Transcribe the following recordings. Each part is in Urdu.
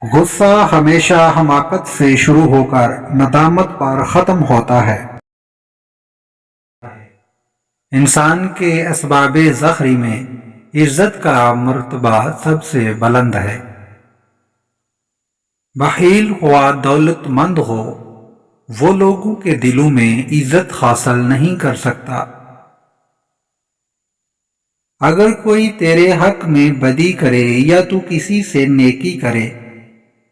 غصہ ہمیشہ حماقت سے شروع ہو کر ندامت پر ختم ہوتا ہے۔ انسان کے اسباب ذخری میں عزت کا مرتبہ سب سے بلند ہے۔ بخیل ہوا دولت مند ہو، وہ لوگوں کے دلوں میں عزت حاصل نہیں کر سکتا۔ اگر کوئی تیرے حق میں بدی کرے یا تو کسی سے نیکی کرے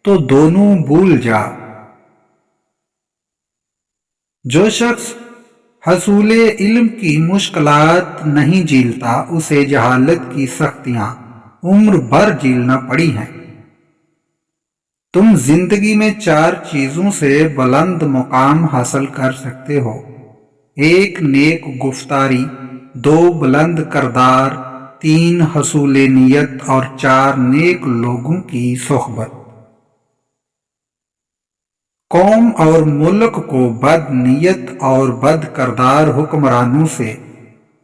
تو دونوں بھول جا۔ جو شخص حصول علم کی مشکلات نہیں جھیلتا اسے جہالت کی سختیاں عمر بھر جھیلنا پڑی ہیں۔ تم زندگی میں 4 چیزوں سے بلند مقام حاصل کر سکتے ہو: 1 نیک گفتاری، 2 بلند کردار، 3 حصول نیت اور 4 نیک لوگوں کی صحبت۔ قوم اور ملک کو بد نیت اور بد کردار حکمرانوں سے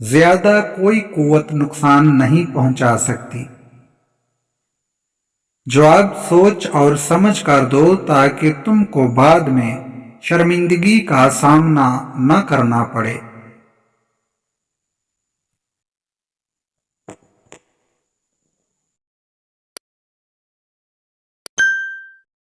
زیادہ کوئی قوت نقصان نہیں پہنچا سکتی۔ جواب سوچ اور سمجھ کر دو تاکہ تم کو بعد میں شرمندگی کا سامنا نہ کرنا پڑے۔